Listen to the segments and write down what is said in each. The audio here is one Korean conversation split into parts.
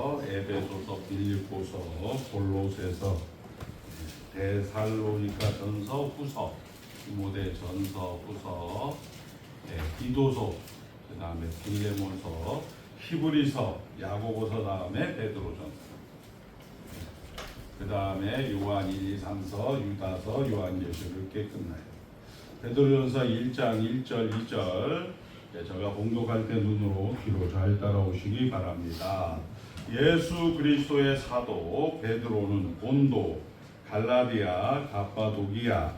에베소서, 빌립보서, 골로새서, 데살로니가 전서, 후서, 디모데 전서, 후서, 디도서, 그 다음에 빌레몬서, 히브리서, 야고보서, 다음에 베드로전서, 그 다음에 요한 1, 2, 3서, 유다서, 요한계시록 이렇게 끝나요. 베드로전서 1장 1절 2절 제가 봉독할 때 눈으로 귀로 잘 따라오시기 바랍니다. 예수 그리스도의 사도 베드로는 본도, 갈라디아, 갑바도기아,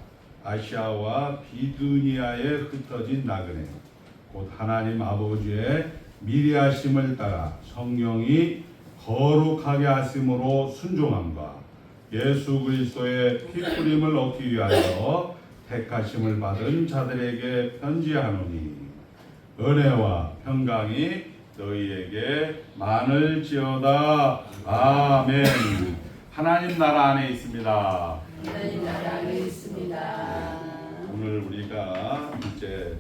아시아와 비두니아에 흩어진 나그네 곧 하나님 아버지의 미리 하심을 따라 성령이 거룩하게 하심으로 순종함과 예수 그리스도의 피뿌림을 얻기 위하여 택하심을 받은 자들에게 편지하노니 은혜와 평강이 너희에게 많을지어다. 아멘. 하나님 나라 안에 있습니다. 하나님 나라 안에 있습니다. 오늘 우리가 이제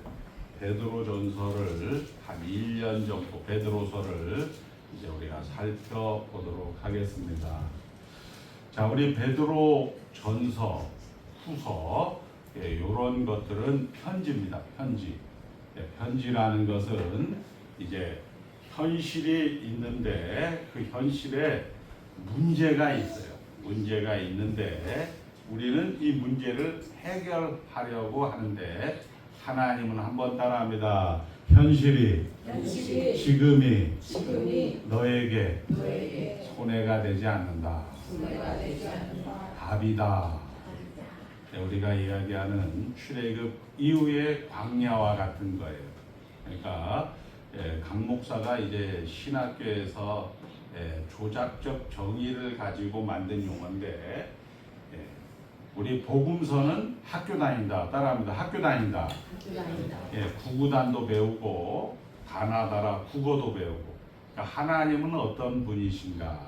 베드로전서를 한 1년 정도 베드로서를 이제 우리가 살펴보도록 하겠습니다. 자, 우리 베드로전서, 후서 이런 것들은 편지입니다. 편지. 편지라는 것은 이제 현실이 있는데 그 현실에 문제가 있어요. 문제가 있는데 우리는 이 문제를 해결하려고 하는데 하나님은 한번 따라합니다. 현실이 지금이 너에게 손해가 되지 않는다. 답이다. 우리가 이야기하는 출애굽 이후의 광야와 같은 거예요. 그러니까 강 목사가 이제 신학교에서 조작적 정의를 가지고 만든 용어인데 우리 복음서는 학교 다닌다. 따라합니다. 학교 다닌다. 구구단도 배우고 가나다라 국어도 배우고. 그러니까 하나님은 어떤 분이신가?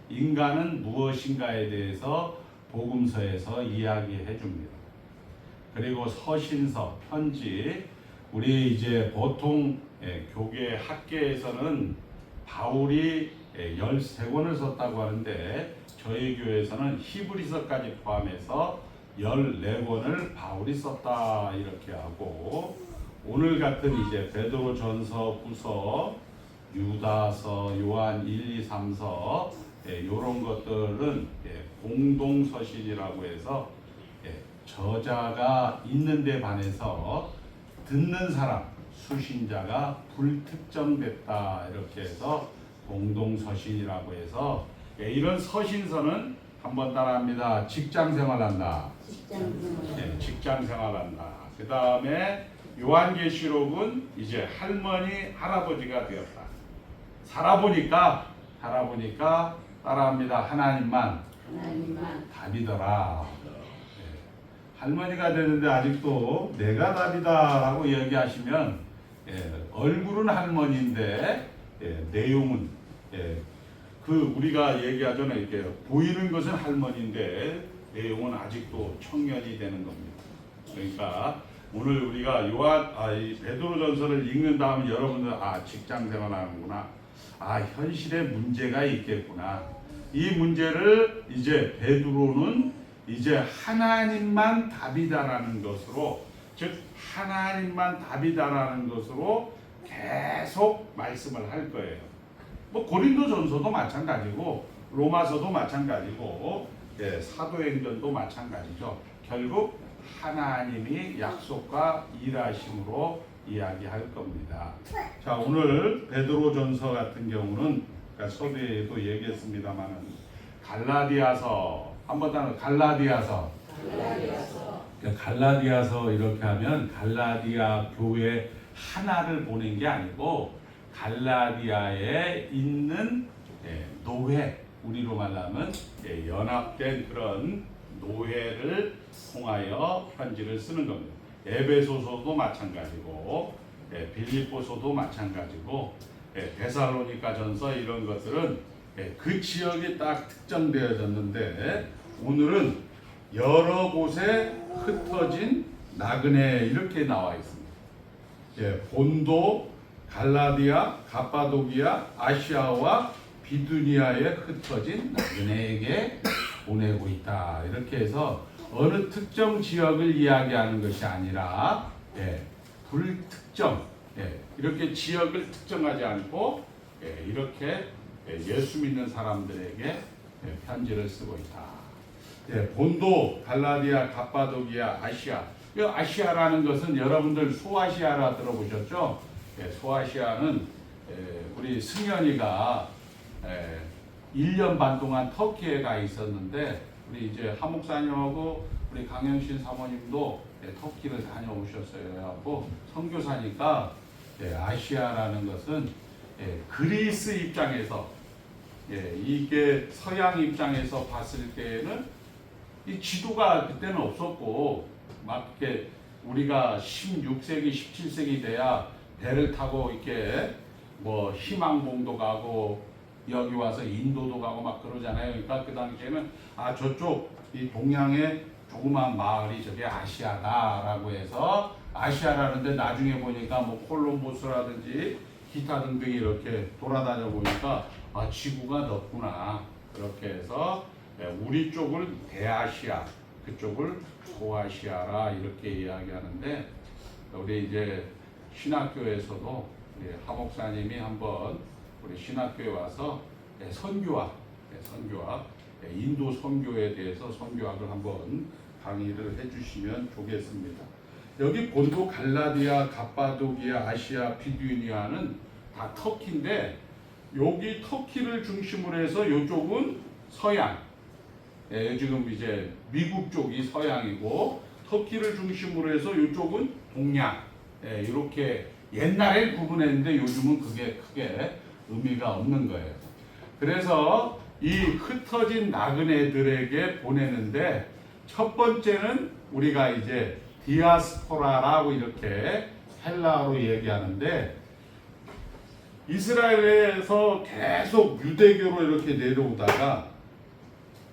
인간은 무엇인가에 대해서 복음서에서 이야기해 줍니다. 그리고 서신서, 편지, 우리 이제 보통 교계 학계에서는 바울이 13권을 썼다고 하는데 저희 교회에서는 히브리서까지 포함해서 14권을 바울이 썼다 이렇게 하고 오늘 같은 이제 베드로전서, 후서, 유다서, 요한 1, 2, 3서 이런 것들은 공동서신이라고 해서 저자가 있는데 반해서 듣는 사람, 수신자가 불특정됐다 이렇게 해서 공동서신이라고 해서 이런 서신서는 한번 따라합니다. 직장생활한다. 직장생활한다. 그 다음에 요한계시록은 이제 할머니, 할아버지가 되었다. 살아보니까 따라합니다. 하나님만 답이더라. 할머니가 되는데 아직도 내가 답이다라고 얘기하시면 얼굴은 할머니인데 내용은 그 우리가 얘기하잖아요. 이렇게 보이는 것은 할머니인데 내용은 아직도 청년이 되는 겁니다. 그러니까 오늘 우리가 이 베드로전서를 읽는 다음에 여러분들 직장생활하는구나. 현실에 문제가 있겠구나. 이 문제를 이제 베드로는 이제 하나님만 답이다라는 것으로, 즉 하나님만 답이다라는 것으로 계속 말씀을 할 거예요. 뭐 고린도전서도 마찬가지고 로마서도 마찬가지고 사도행전도 마찬가지죠. 결국 하나님이 약속과 일하심으로 이야기할 겁니다. 자, 오늘 베드로전서 같은 경우는 서두에도 얘기했습니다만은 갈라디아서 한번 더 갈라디아서 이렇게 하면 갈라디아 교회 하나를 보낸 게 아니고 갈라디아에 있는 노회, 우리로 말하면 연합된 그런 노회를 통하여 편지를 쓰는 겁니다. 에베소서도 마찬가지고 빌립보서도 마찬가지고 데살로니가전서 이런 것들은 그 지역이 딱 특정되어졌는데 오늘은 여러 곳에 흩어진 나그네 이렇게 나와 있습니다. 본도, 갈라디아, 갑바도기아, 아시아와 비두니아에 흩어진 나그네에게 보내고 있다. 이렇게 해서 어느 특정 지역을 이야기하는 것이 아니라 불특정, 이렇게 지역을 특정하지 않고 이렇게 예수 믿는 사람들에게 편지를 쓰고 있다. 본도, 갈라디아, 갑바도기아, 아시아. 이 아시아라는 것은 여러분들 소아시아라 들어보셨죠? 소아시아는 우리 승현이가 1년 반 동안 터키에 가 있었는데 우리 이제 하 목사님하고 우리 강영신 사모님도 터키를 다녀오셨어요. 하고 선교사니까 아시아라는 것은 그리스 입장에서 이게 서양 입장에서 봤을 때에는 이 지도가 그때는 없었고 막 이렇게 우리가 16세기, 17세기 돼야 배를 타고 이렇게 뭐 희망봉도 가고 여기 와서 인도도 가고 막 그러잖아요. 그러니까 그 당시에는 저쪽 이 동양의 조그만 마을이 저게 아시아다라고 해서 아시아라는데 나중에 보니까 뭐 콜럼버스라든지 기타 등등이 이렇게 돌아다녀 보니까 지구가 넓구나. 그렇게 해서 우리 쪽을 대아시아, 그쪽을 소아시아라 이렇게 이야기하는데 우리 이제 신학교에서도 하 목사님이 한번 우리 신학교에 와서 선교학, 인도 선교에 대해서 선교학을 한번 강의를 해주시면 좋겠습니다. 여기 본도, 갈라디아, 갑바도기아, 아시아, 비두니아는 다 터키인데 여기 터키를 중심으로 해서 이쪽은 서양, 지금 이제 미국 쪽이 서양이고 터키를 중심으로 해서 이쪽은 동양, 이렇게 옛날에 구분했는데 요즘은 그게 크게 의미가 없는 거예요. 그래서 이 흩어진 나그네들에게 보내는데 첫 번째는 우리가 이제 디아스포라라고 이렇게 헬라어로 얘기하는데 이스라엘에서 계속 유대교로 이렇게 내려오다가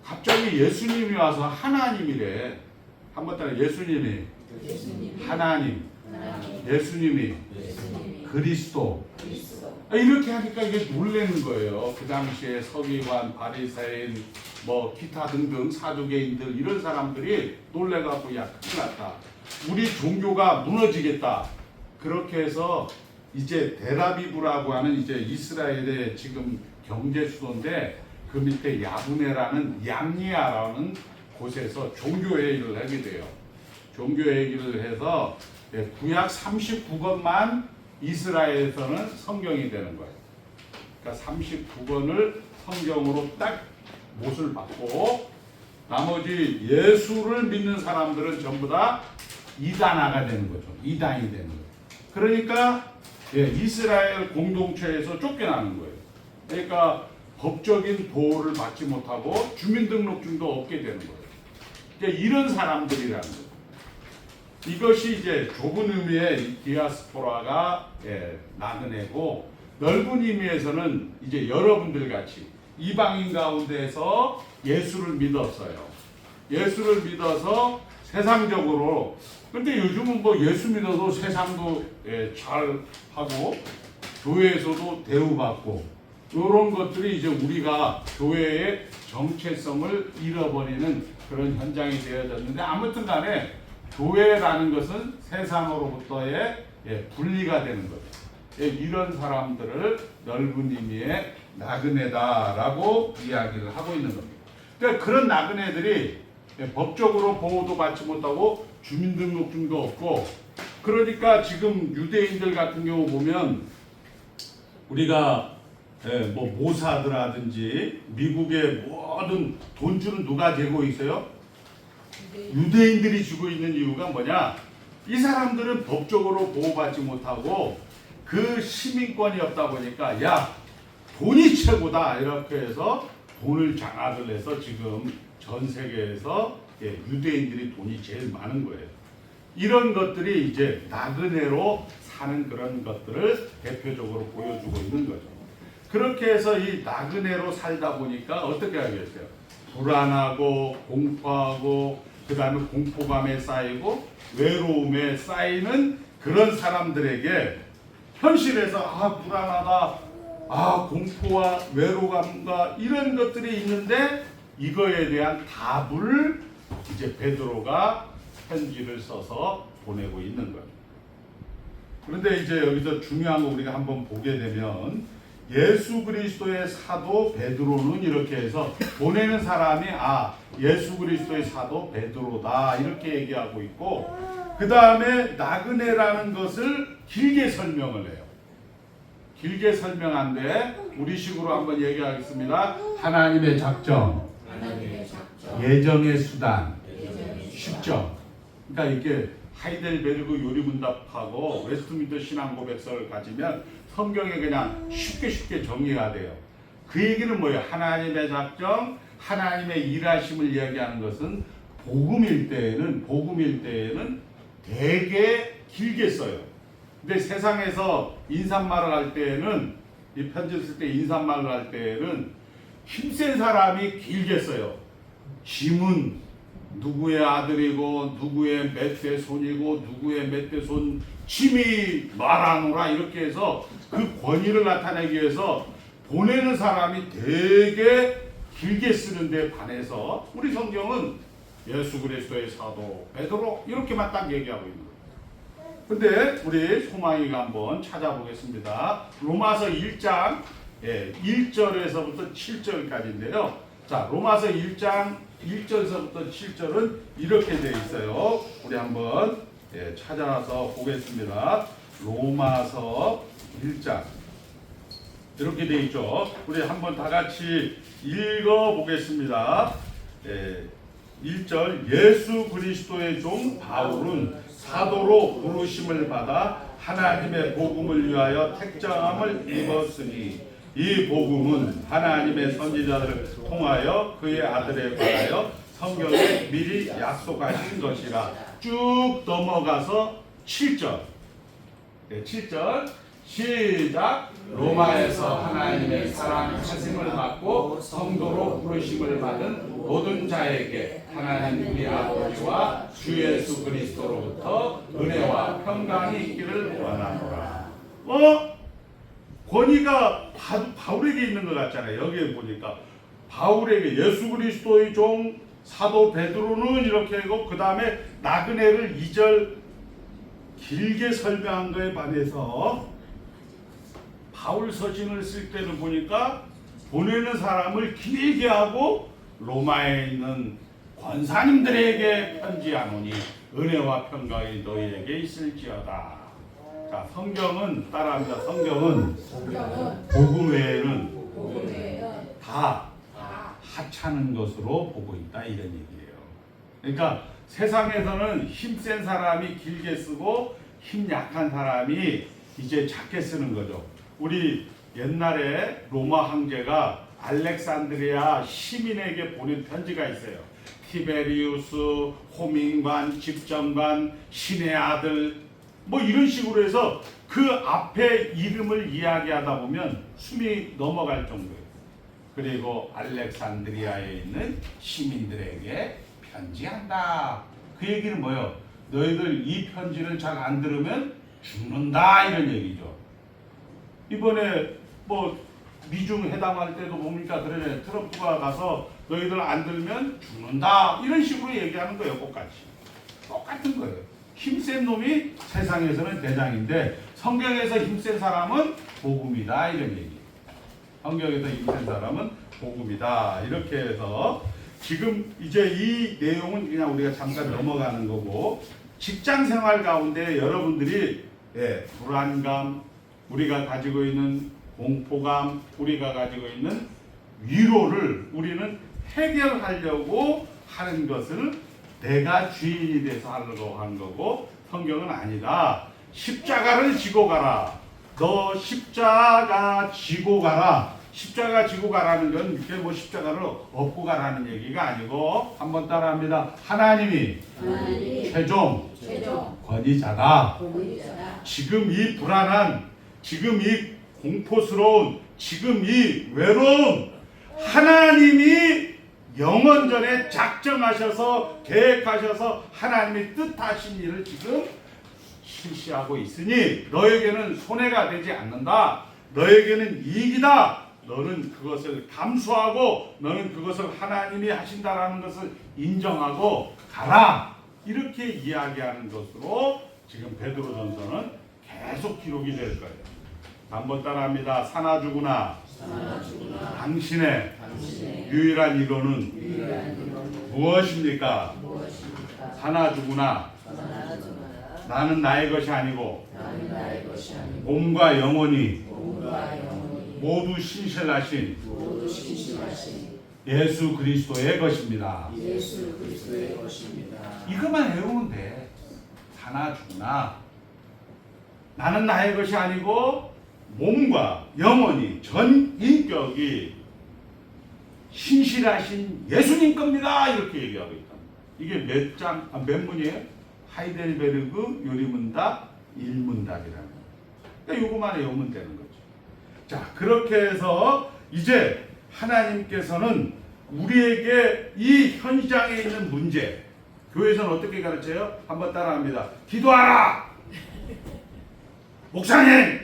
갑자기 예수님이 와서 하나님이래. 한번 따라 예수님이 하나님, 예수님이 그리스도. 이렇게 하니까 이게 놀라는 거예요. 그 당시에 서기관, 바리새인, 뭐 기타 등등 사두개인들 이런 사람들이 놀래갖고 야 큰일 났다. 우리 종교가 무너지겠다. 그렇게 해서 이제 델아비브라고 하는 이제 이스라엘의 지금 경제 수도인데 그 밑에 야브네라는 얌니아라는 곳에서 종교회의를 하게 돼요. 종교회의를 해서 구약 39권만 이스라엘에서는 성경이 되는 거예요. 그러니까 39권을 성경으로 딱 못을 받고 나머지 예수를 믿는 사람들은 전부 다 이단화가 되는 거죠. 이단이 되는 거예요. 그러니까 이스라엘 공동체에서 쫓겨나는 거예요. 그러니까 법적인 보호를 받지 못하고 주민등록증도 없게 되는 거예요. 그러니까 이런 사람들이라는 거예요. 이것이 이제 좁은 의미의 디아스포라가 나그네고 넓은 의미에서는 이제 여러분들 같이 이방인 가운데서 예수를 믿었어요. 예수를 믿어서 세상적으로 근데 요즘은 뭐 예수 믿어도 세상도 잘 하고 교회에서도 대우받고 이런 것들이 이제 우리가 교회의 정체성을 잃어버리는 그런 현장이 되어졌는데 아무튼 간에 교회라는 것은 세상으로부터의 분리가 되는 거죠. 이런 사람들을 넓은 의미의 나그네다라고 이야기를 하고 있는 겁니다. 그러니까 그런 나그네들이 법적으로 보호도 받지 못하고 주민등록증도 없고 그러니까 지금 유대인들 같은 경우 보면 우리가 뭐 모사드라든지 미국의 모든 돈줄은 누가 재고 있어요? 유대인들이 주고 있는 이유가 뭐냐? 이 사람들은 법적으로 보호받지 못하고 그 시민권이 없다 보니까 야 돈이 최고다 이렇게 해서 돈을 장악을 해서 지금 전 세계에서 유대인들이 돈이 제일 많은 거예요. 이런 것들이 이제 나그네로 사는 그런 것들을 대표적으로 보여주고 있는 거죠. 그렇게 해서 이 나그네로 살다 보니까 어떻게 하겠어요? 불안하고 공포하고 그 다음에 공포감에 쌓이고 외로움에 쌓이는 그런 사람들에게 현실에서 불안하다 공포와 외로움과 이런 것들이 있는데 이거에 대한 답을 이제 베드로가 편지를 써서 보내고 있는 거예요. 그런데 이제 여기서 중요한 거 우리가 한번 보게 되면 예수 그리스도의 사도 베드로는 이렇게 해서 보내는 사람이 예수 그리스도의 사도 베드로다 이렇게 얘기하고 있고, 그 다음에 나그네라는 것을 길게 설명을 해요. 길게 설명한데 우리식으로 한번 얘기하겠습니다. 하나님의 작정, 예정의 수단, 쉽죠. 그러니까 이게 하이델베르그 요리문답하고 웨스트민스터 신앙고백서를 가지면 성경에 그냥 쉽게 정리가 돼요. 그 얘기는 뭐예요? 하나님의 작정, 하나님의 일하심을 이야기하는 것은 복음일 때에는 되게 길게 써요. 근데 세상에서 인사말을 할 때에는, 이 편지를 쓸 때 인사말을 할 때에는 힘센 사람이 길게 써요. 짐은 누구의 아들이고 누구의 몇 대 손이고 누구의 몇 대 손 짐이 말하노라 이렇게 해서 그 권위를 나타내기 위해서 보내는 사람이 되게 길게 쓰는데 반해서 우리 성경은 예수 그리스도의 사도 베드로 이렇게만 딱 얘기하고 있는 거예요. 근데 우리 소망이가 한번 찾아보겠습니다. 로마서 1장 1절에서부터 7절까지인데요. 자, 로마서 1장 1절에서부터 7절은 이렇게 되어 있어요. 우리 한번 찾아서 보겠습니다. 로마서 1장 이렇게 되어 있죠. 우리 한번 다 같이 읽어 보겠습니다. 1절 예수 그리스도의 종 바울은 사도로 부르심을 받아 하나님의 복음을 위하여 택정함을 입었으니 이 복음은 하나님의 선지자들을 통하여 그의 아들에 관하여 성경에 미리 약속하신 것이라. 쭉 넘어가서 7절 7절 시작. 로마에서 하나님의 사랑하심을 받고 성도로 부르심을 받은 모든 자에게 하나님 우리 아버지와 주 예수 그리스도로부터 은혜와 평강이 있기를 원하노라. 권위가 바울에게 있는 것 같잖아요. 여기에 보니까 바울에게 예수 그리스도의 종 사도 베드로는 이렇게 하고 그 다음에 나그네를 2절 길게 설명한 거에 반해서 바울 서신을 쓸 때는 보니까 보내는 사람을 길게 하고 로마에 있는 권사님들에게 편지하노니 은혜와 평강이 너희에게 있을지어다. 자, 성경은 따라합니다. 성경은 복음 외에는 다 하찮은 것으로 보고 있다 이런 얘기예요. 그러니까 세상에서는 힘센 사람이 길게 쓰고 힘 약한 사람이 이제 작게 쓰는 거죠. 우리 옛날에 로마 황제가 알렉산드리아 시민에게 보낸 편지가 있어요. 티베리우스, 호민관, 집정관, 신의 아들 뭐 이런 식으로 해서 그 앞에 이름을 이야기하다 보면 숨이 넘어갈 정도예요. 그리고 알렉산드리아에 있는 시민들에게 편지한다. 그 얘기는 뭐예요? 너희들 이 편지를 잘 안 들으면 죽는다 이런 얘기죠. 이번에 뭐 미중 회담할 때도 뭡니까? 그러네. 트럼프가 가서 너희들 안 들면 죽는다 이런 식으로 얘기하는 거예요. 똑같은 거예요. 힘센 놈이 세상에서는 대장인데 성경에서 힘센 사람은 복음이다 이런 얘기. 성경에서 힘센 사람은 복음이다 이렇게 해서 지금 이제 이 내용은 그냥 우리가 잠깐 넘어가는 거고, 직장 생활 가운데 여러분들이 불안감, 우리가 가지고 있는 공포감, 우리가 가지고 있는 위로를 우리는 해결하려고 하는 것을 내가 주인이 돼서 하려고 한 거고, 성경은 아니다. 십자가를 지고 가라. 너 십자가 지고 가라. 십자가 지고 가라는 건 이렇게 뭐 십자가를 업고 가라는 얘기가 아니고, 한번 따라합니다. 하나님이 최종 권위자다. 지금 이 불안한, 지금 이 공포스러운, 지금 이 외로움, 하나님이 영원전에 작정하셔서 계획하셔서 하나님이 뜻하신 일을 지금 실시하고 있으니 너에게는 손해가 되지 않는다. 너에게는 이익이다. 너는 그것을 감수하고 너는 그것을 하나님이 하신다라는 것을 인정하고 가라. 이렇게 이야기하는 것으로 지금 베드로전서는 계속 기록이 될 거예요. 한번 따라합니다. 사나주구나. 당신의 유일한 이론은 무엇입니까? 사나주구나. 나는 나의 것이 아니고 몸과 영혼이 모두 신실하신 예수 그리스도의 것입니다. 이것만 외우면 돼. 사나주구나. 나는 나의 것이 아니고 몸과 영혼이 전 인격이 신실하신 예수님 겁니다. 이렇게 얘기하고 있다. 이게 몇 문이에요? 하이델베르그 요리문답 1문답이라는. 그러니까 요거만 외우면 되는 거죠. 자, 그렇게 해서 이제 하나님께서는 우리에게 이 현장에 있는 문제, 교회에서는 어떻게 가르쳐요? 한번 따라합니다. 기도하라! 목사님!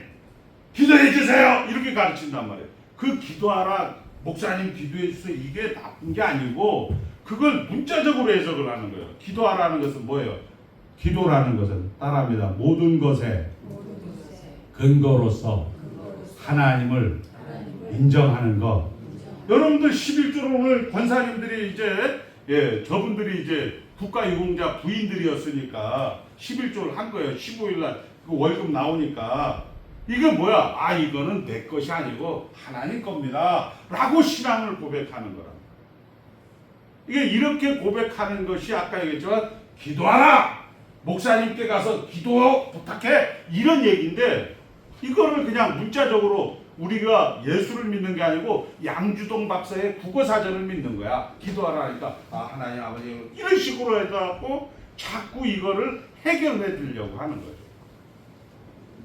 기도해 주세요! 이렇게 가르친단 말이에요. 그 기도하라, 목사님 기도해 주세요. 이게 나쁜 게 아니고 그걸 문자적으로 해석을 하는 거예요. 기도하라는 것은 뭐예요? 기도라는 것은 따라합니다. 모든 것에 근거로서 하나님을 인정하는 것. 여러분들 11조를 오늘 권사님들이 이제 저분들이 이제 국가유공자 부인들이었으니까 11조를 한 거예요. 15일날 그 월급 나오니까 이게 뭐야? 아, 이거는 내 것이 아니고 하나님 겁니다. 라고 신앙을 고백하는 거라. 이게 이렇게 고백하는 것이 아까 얘기했지만 기도하라! 목사님께 가서 기도 부탁해! 이런 얘기인데 이거를 그냥 문자적으로 우리가 예수를 믿는 게 아니고 양주동 박사의 국어사전을 믿는 거야. 기도하라 하니까 아, 하나님 아버지 이런 식으로 해갖고 자꾸 이거를 해결해 드리려고 하는 거죠.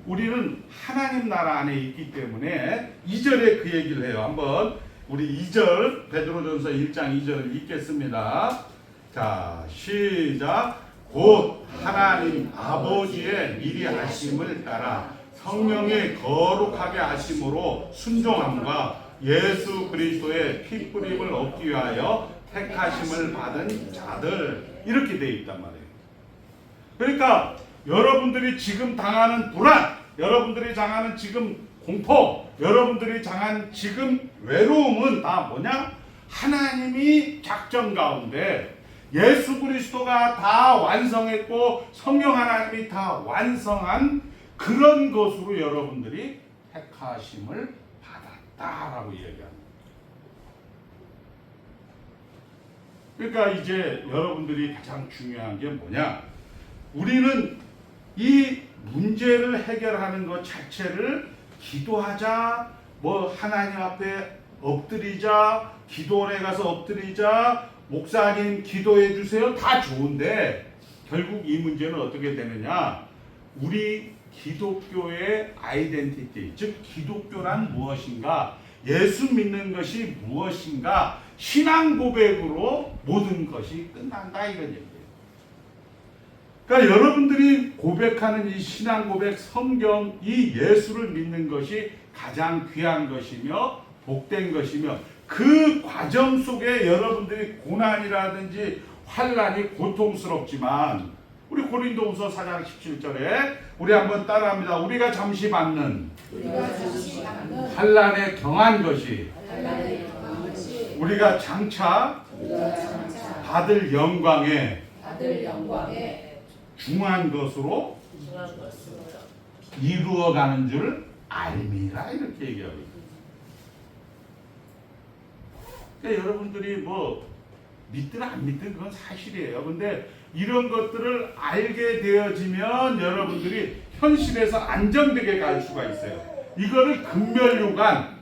우리는 하나님 나라 안에 있기 때문에 2절에 그 얘기를 해요. 한번 우리 2절 베드로전서 1장 2절을 읽겠습니다. 자, 시작. 곧 하나님 아버지의 미리 하심을 따라 성령의 거룩하게 하심으로 순종함과 예수 그리스도의 피뿌림을 얻기 위하여 택하심을 받은 자들, 이렇게 돼 있단 말이에요. 그러니까 여러분들이 지금 당하는 불안, 여러분들이 당하는 지금 공포, 여러분들이 당한 지금 외로움은 다 뭐냐? 하나님이 작전 가운데 예수 그리스도가 다 완성했고 성령 하나님이 다 완성한 그런 것으로 여러분들이 택하심을 받았다라고 얘기합니다. 그러니까 이제 여러분들이 가장 중요한 게 뭐냐? 우리는 이 문제를 해결하는 것 자체를 기도하자, 뭐 하나님 앞에 엎드리자, 기도원에 가서 엎드리자, 목사님 기도해 주세요. 다 좋은데 결국 이 문제는 어떻게 되느냐? 우리 기독교의 아이덴티티, 즉 기독교란 무엇인가, 예수 믿는 것이 무엇인가, 신앙 고백으로 모든 것이 끝난다, 이런 얘기예요. 그러니까 여러분들이 고백하는 이 신앙 고백, 성경, 이 예수를 믿는 것이 가장 귀한 것이며 복된 것이며 그 과정 속에 여러분들이 고난이라든지 환난이 고통스럽지만 우리 고린도후서 4장 17절에 우리 한번 따라합니다. 우리가 잠시 받는 환난에 경한 것이 우리가 장차 받을 영광에 중한 것으로 이루어가는 줄 알미라, 이렇게 얘기하고 있습니다. 그러니까 여러분들이 뭐 믿든 안 믿든 그건 사실이에요. 근데 이런 것들을 알게 되어지면 여러분들이 현실에서 안정되게 갈 수가 있어요. 이거를 근멸유관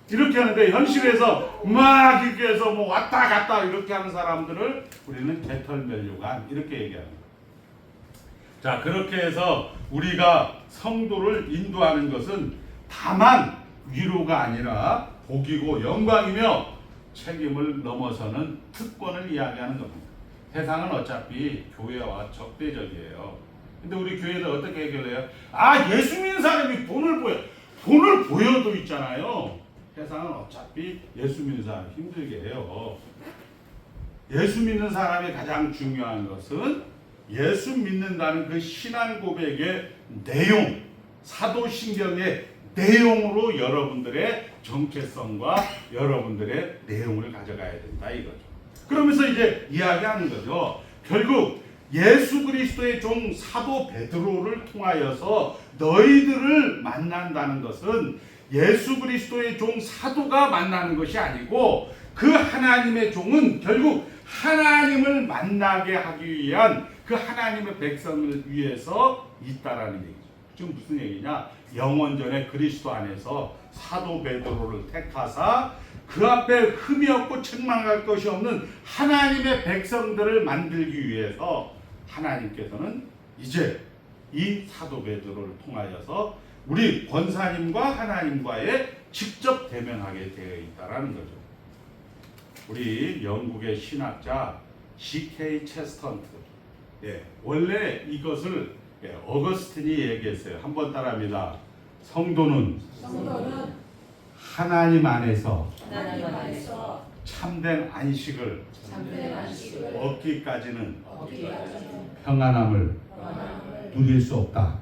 이렇게 하는데 현실에서 막 이렇게 해서 뭐 왔다 갔다 이렇게 하는 사람들을 우리는 개털멸유관 이렇게 얘기합니다. 자, 그렇게 해서 우리가 성도를 인도하는 것은 다만 위로가 아니라 복이고 영광이며 책임을 넘어서는 특권을 이야기하는 겁니다. 세상은 어차피 교회와 적대적이에요. 근데 우리 교회는 어떻게 해결해요? 아, 예수 믿는 사람이 돈을 보여. 돈을 보여도 있잖아요. 세상은 어차피 예수 믿는 사람 힘들게 해요. 예수 믿는 사람의 가장 중요한 것은 예수 믿는다는 그 신앙 고백의 내용, 사도신경의 내용으로 여러분들의 정체성과 여러분들의 내용을 가져가야 된다 이거죠. 그러면서 이제 이야기하는 거죠. 결국 예수 그리스도의 종 사도 베드로를 통하여서 너희들을 만난다는 것은 예수 그리스도의 종 사도가 만나는 것이 아니고 그 하나님의 종은 결국 하나님을 만나게 하기 위한 그 하나님의 백성을 위해서 있다라는 얘기죠. 지금 무슨 얘기냐? 영원전에 그리스도 안에서 사도 베드로를 택하사 그 앞에 흠이 없고 책망할 것이 없는 하나님의 백성들을 만들기 위해서 하나님께서는 이제 이 사도 베드로를 통하여서 우리 권사님과 하나님과의 직접 대면하게 되어 있다라는 거죠. 우리 영국의 신학자 G.K. 체스턴트, 원래 이것을 어거스틴이 얘기했어요. 한번 따라합니다. 성도는 하나님 안에서 참된 안식을 얻기까지는 평안함을 누릴 수 없다.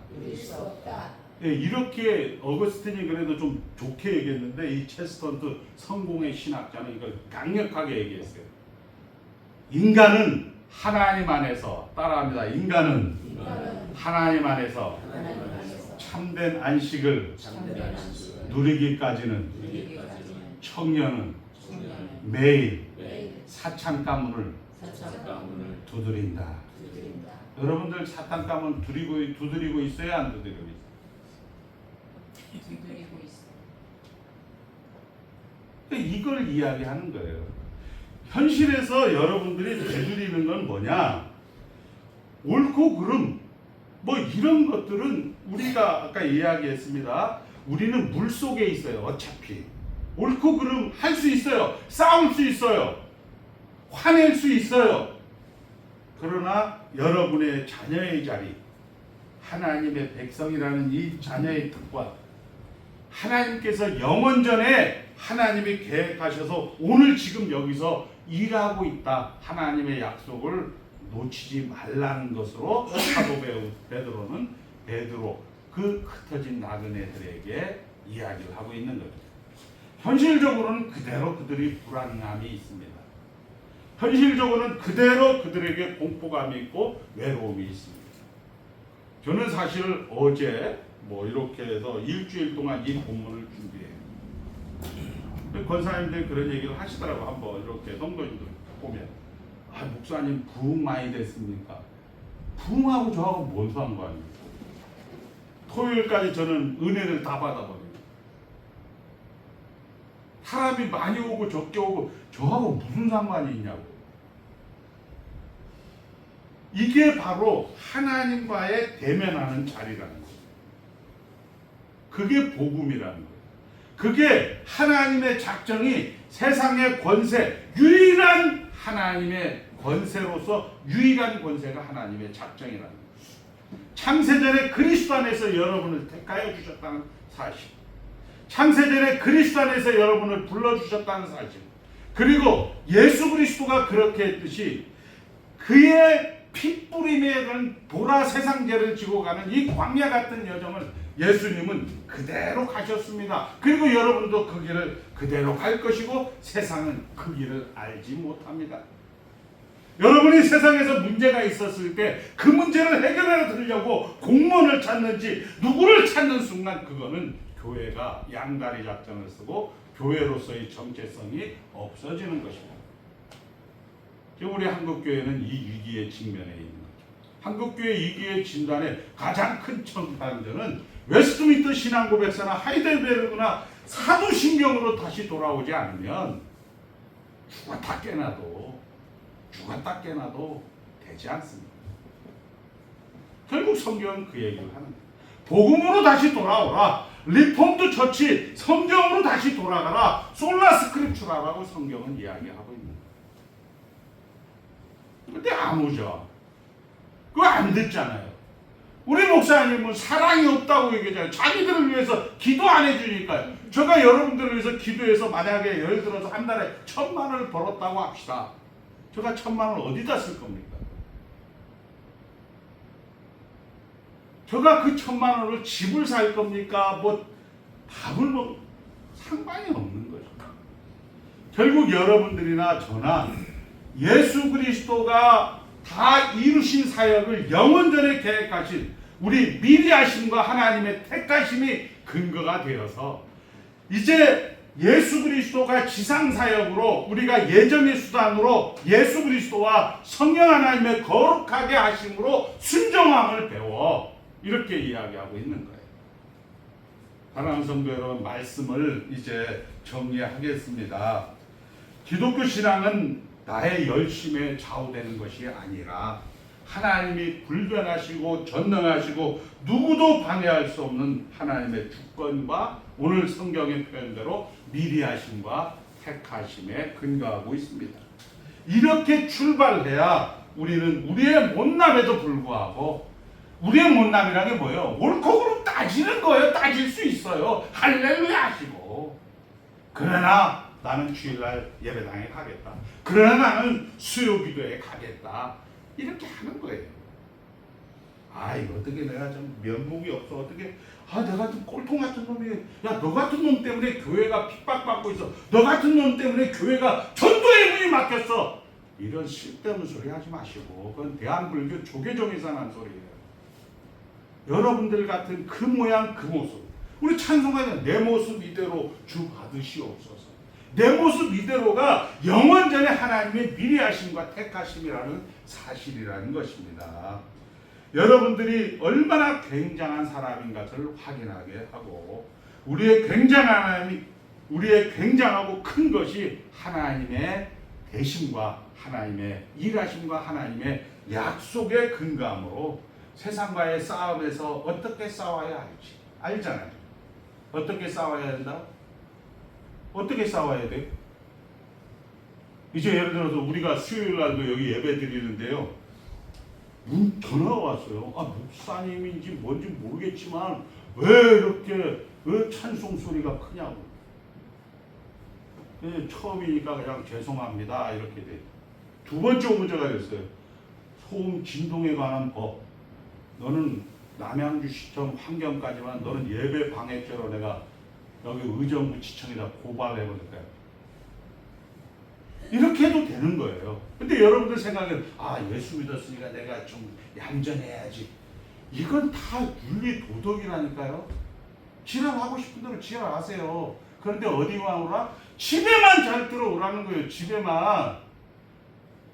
이렇게 어거스틴이 그래도 좀 좋게 얘기했는데 이 체스턴트 성공의 신학자는 이걸 강력하게 얘기했어요. 인간은 하나님 안에서, 따라합니다. 인간은 하나님 안에서 참된 안식을 누리기까지는 청년은 매일 사창 가문을 두드린다. 여러분들 사탄 가문 두드리고 있어요? 안 두드리고 있어요? 두드리고 있어. 이걸 이야기하는 거예요. 현실에서 여러분들이 되돌리는 건 뭐냐? 옳고 그름 뭐 이런 것들은 우리가 아까 이야기했습니다. 우리는 물 속에 있어요. 어차피 옳고 그름 할 수 있어요. 싸울 수 있어요. 화낼 수 있어요. 그러나 여러분의 자녀의 자리, 하나님의 백성이라는 이 자녀의 특권, 하나님께서 영원전에 하나님이 계획하셔서 오늘 지금 여기서 일하고 있다. 하나님의 약속을 놓치지 말라는 것으로 사도 베드로 그 흩어진 나그네들에게 이야기를 하고 있는 거죠. 현실적으로는 그대로 그들이 불안함이 있습니다. 현실적으로는 그대로 그들에게 공포감이 있고 외로움이 있습니다. 저는 사실 어제 이렇게 해서 일주일 동안 이 본문을 준비해요. 권사님들이 그런 얘기를 하시더라고. 한번 이렇게 성도님들 보면 목사님 부흥 많이 됐습니까? 부흥하고 저하고 뭔 상관이에요? 토요일까지 저는 은혜를 다 받아버려요. 사람이 많이 오고 적게 오고 저하고 무슨 상관이 있냐고. 이게 바로 하나님과의 대면하는 자리라는 거예요. 그게 복음이라는 거예요. 그게 하나님의 작정이 세상의 권세, 유일한 하나님의 권세로서 유일한 권세가 하나님의 작정이라는 거예요. 창세전에 그리스도 안에서 여러분을 택하여 주셨다는 사실, 창세전에 그리스도 안에서 여러분을 불러주셨다는 사실, 그리고 예수 그리스도가 그렇게 했듯이 그의 핏뿌림에 대한 보라 세상죄를 지고 가는 이 광야 같은 여정을 예수님은 그대로 가셨습니다. 그리고 여러분도 그 길을 그대로 갈 것이고 세상은 그 길을 알지 못합니다. 여러분이 세상에서 문제가 있었을 때 그 문제를 해결해 드리려고 공무원을 찾는지 누구를 찾는 순간 그거는 교회가 양다리 작전을 쓰고 교회로서의 정체성이 없어지는 것입니다. 지금 우리 한국교회는 이 위기에 직면해 있는 거죠. 한국교회 위기의 진단의 가장 큰 청단전은 웨스트민스터 신앙고백서나 하이델베르크나 사도신경으로 다시 돌아오지 않으면 죽었다 깨나도 되지 않습니다. 결국 성경은 그 얘기를 하는 거예요. 복음으로 다시 돌아오라. 리폼드 처치, 성경으로 다시 돌아가라. 솔라 스크립추라라고 성경은 이야기하고 있는 거예요. 근데 아무죠. 그거 안 듣잖아요. 우리 목사님은 사랑이 없다고 얘기하잖아요. 자기들을 위해서 기도 안 해주니까요. 제가 여러분들을 위해서 기도해서 만약에 예를 들어서 한 달에 1,000만 원을 벌었다고 합시다. 제가 1,000만 원 어디다 쓸 겁니까? 제가 그 1,000만 원을 집을 살 겁니까? 뭐 밥을 먹 상관이 없는 거죠. 결국 여러분들이나 저나 예수 그리스도가 다 이루신 사역을 영원전에 계획하신 우리 미리 하심과 하나님의 택하심이 근거가 되어서 이제 예수 그리스도가 지상 사역으로 우리가 예정의 수단으로 예수 그리스도와 성령 하나님의 거룩하게 하심으로 순종함을 배워 이렇게 이야기하고 있는 거예요. 사랑하는 성도 여러분, 말씀을 이제 정리하겠습니다. 기독교 신앙은 나의 열심에 좌우되는 것이 아니라 하나님이 불변하시고 전능하시고 누구도 방해할 수 없는 하나님의 주권과 오늘 성경의 표현대로 미리하심과 택하심에 근거하고 있습니다. 이렇게 출발해야 우리는 우리의 못남에도 불구하고 우리의 못남이라는 게 뭐예요? 옳고 그름 따지는 거예요. 따질 수 있어요. 할렐루야 하시고. 그러나 나는 주일날 예배당에 가겠다. 그러나 나는 수요기도에 가겠다. 이렇게 하는 거예요. 아, 이거 어떻게 내가 좀 면목이 없어. 어떻게, 내가 좀 꼴통 같은 놈이, 야, 너 같은 놈 때문에 교회가 핍박받고 있어. 너 같은 놈 때문에 교회가 전도의 문이 막혔어. 이런 쓸데없는 소리 하지 마시고, 그건 대한불교 조계종에서 난 소리예요. 여러분들 같은 그 모양 그 모습, 우리 찬송가에는 내 모습 이대로 주 받으시옵소서. 내 모습 이대로가 영원전에 하나님의 미리하심과 택하심이라는 사실이라는 것입니다. 여러분들이 얼마나 굉장한 사람인가를 확인하게 하고 우리의 굉장하고 큰 것이 하나님의 대심과 하나님의 일하심과 하나님의 약속의 근거함으로 세상과의 싸움에서 어떻게 싸워야 알잖아요. 어떻게 싸워야 된다? 어떻게 싸워야 돼? 이제 예를 들어서 우리가 수요일 날도 여기 예배 드리는데요. 전화가 왔어요. 목사님인지 뭔지 모르겠지만 왜 이렇게 찬송 소리가 크냐고. 처음이니까 그냥 죄송합니다 이렇게 돼. 두 번째 문제가 됐어요. 소음 진동에 관한 법. 너는 남양주시청 환경까지만 너는 예배 방해죄로 내가 여기 의정부지청에다 고발해버릴 거야. 이렇게 해도 되는 거예요. 근데 여러분들 생각에는 예수 믿었으니까 내가 좀 얌전해야지. 이건 다 윤리 도덕이라니까요. 지랄하고 싶은 대로 지랄하세요. 그런데 어디와 오라? 집에만 잘 들어오라는 거예요. 집에만.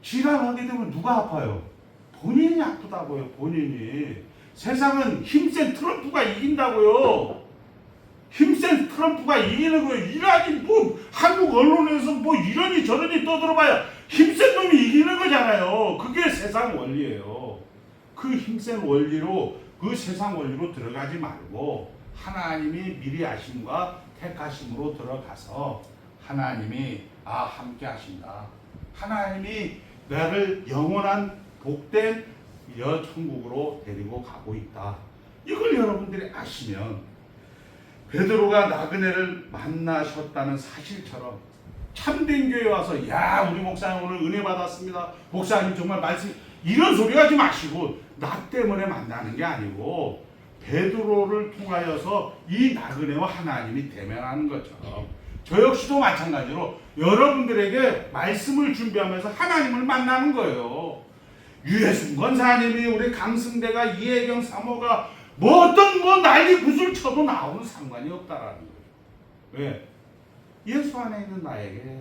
지랄하게 되면 누가 아파요? 본인이 아프다고요. 본인이. 세상은 힘센 트럼프가 이긴다고요. 힘센 트럼프가 이기는 거예요. 이라니 한국 언론에서 이러니 저러니 떠들어봐야 힘센 놈이 이기는 거잖아요. 그게 세상 원리예요. 그 힘센 원리로 그 세상 원리로 들어가지 말고 하나님이 미리 하심과 택하심으로 들어가서 하나님이 함께 하신다. 하나님이 나를 영원한 복된 천국으로 데리고 가고 있다. 이걸 여러분들이 아시면 베드로가 나그네를 만나셨다는 사실처럼 참된 교회에 와서 우리 목사님 오늘 은혜 받았습니다. 목사님 정말 말씀 이런 소리 하지 마시고 나 때문에 만나는 게 아니고 베드로를 통하여서 이 나그네와 하나님이 대면하는 것처럼 저 역시도 마찬가지로 여러분들에게 말씀을 준비하면서 하나님을 만나는 거예요. 유해순 권사님이 우리 강승대가 이혜경 사모가 어떤 난리 구슬 쳐도 나오는 상관이 없다라는 거예요. 왜? 예수 안에 있는 나에게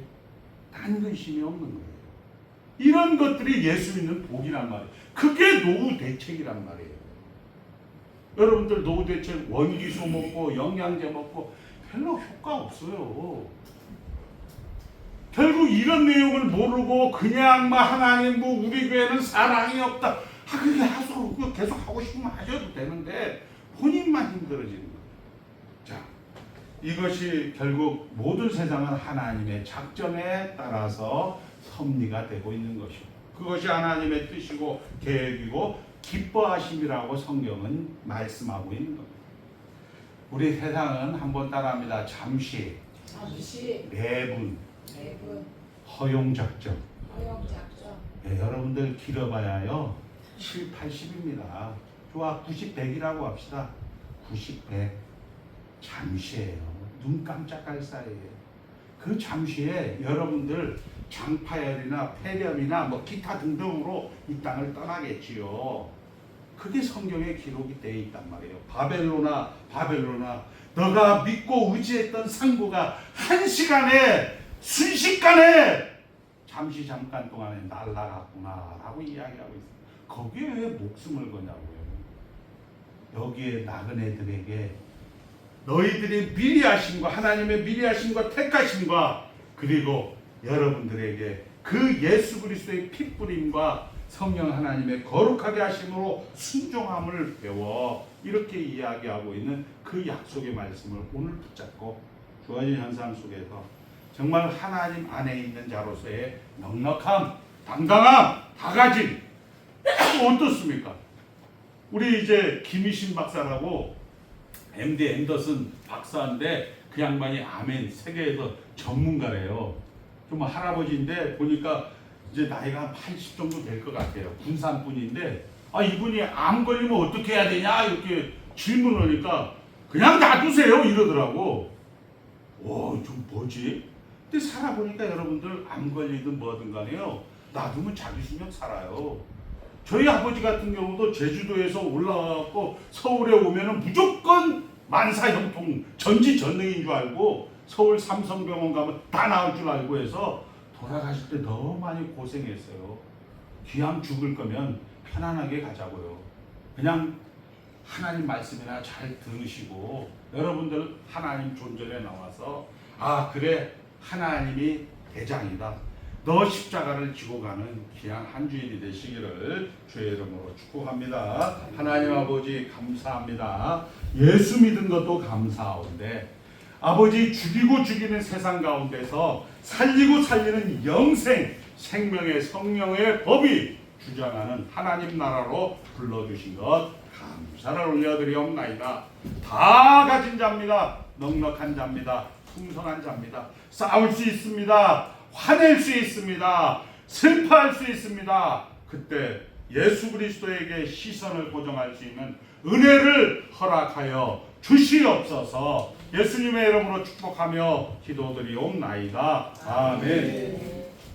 단 근심이 없는 거예요. 이런 것들이 예수 믿는 복이란 말이에요. 그게 노후 대책이란 말이에요. 여러분들 노후 대책 원기수 먹고 영양제 먹고 별로 효과 없어요. 결국 이런 내용을 모르고 그냥 하나님 우리 교회는 사랑이 없다. 그게 계속 하고 싶으면 하셔도 되는데 본인만 힘들어지는 거예요. 자, 이것이 결국 모든 세상은 하나님의 작전에 따라서 섭리가 되고 있는 것이고 그것이 하나님의 뜻이고 계획이고 기뻐하심이라고 성경은 말씀하고 있는 겁니다. 우리 세상은 한번 따라합니다. 잠시, 잠시, 매분, 매분, 허용작정. 허용작정. 예, 여러분들 길어봐야요 7, 80입니다. 좋아 90, 100이라고 합시다. 90, 100 잠시예요. 눈 깜짝할 사이에 그 잠시에 여러분들 장파열이나 폐렴이나 뭐 기타 등등으로 이 땅을 떠나겠지요. 그게 성경에 기록이 되어 있단 말이에요. 바벨로나 너가 믿고 의지했던 상고가 한 시간에 순식간에 잠시 잠깐 동안에 날아갔구나 라고 이야기하고 있어요. 거기에 왜 목숨을 거냐고요. 여기에 나그네들에게 너희들의 미리하심과 하나님의 미리하심과 택하심과 그리고 여러분들에게 그 예수 그리스도의 핏부림과 성령 하나님의 거룩하게 하심으로 순종함을 배워 이렇게 이야기하고 있는 그 약속의 말씀을 오늘 붙잡고 주어진 현상 속에서 정말 하나님 안에 있는 자로서의 넉넉함, 당당함 다 가진 어떻습니까? 우리 이제 김희신 박사라고 MD 앤더슨 박사인데 그 양반이 아멘 세계에서 전문가래요. 좀 할아버지인데 보니까 이제 나이가 80 정도 될 것 같아요. 군산분인데 이분이 암 걸리면 어떻게 해야 되냐 이렇게 질문을 하니까 그냥 놔두세요 이러더라고. 좀 뭐지? 근데 살아보니까 여러분들 암 걸리든 뭐든 간에요. 놔두면 자기 수명 살아요. 저희 아버지 같은 경우도 제주도에서 올라와서 서울에 오면은 무조건 만사형통 전지전능인 줄 알고 서울 삼성병원 가면 다 나을 줄 알고 해서 돌아가실 때 너무 많이 고생했어요. 귀양 죽을 거면 편안하게 가자고요. 그냥 하나님 말씀이나 잘 들으시고 여러분들 하나님 존전에 나와서 그래 하나님이 대장이다. 너 십자가를 지고 가는 귀한 한 주일이 되시기를 주의 이름으로 축복합니다. 하나님 아버지 감사합니다. 예수 믿은 것도 감사하온데 아버지 죽이고 죽이는 세상 가운데서 살리고 살리는 영생 생명의 성령의 법이 주장하는 하나님 나라로 불러주신 것 감사를 올려드리옵나이다. 다 가진 자입니다. 넉넉한 자입니다. 풍성한 자입니다. 싸울 수 있습니다. 화낼 수 있습니다. 슬퍼할 수 있습니다. 그때 예수 그리스도에게 시선을 고정할 수 있는 은혜를 허락하여 주시옵소서. 예수님의 이름으로 축복하며 기도드리옵나이다. 아멘.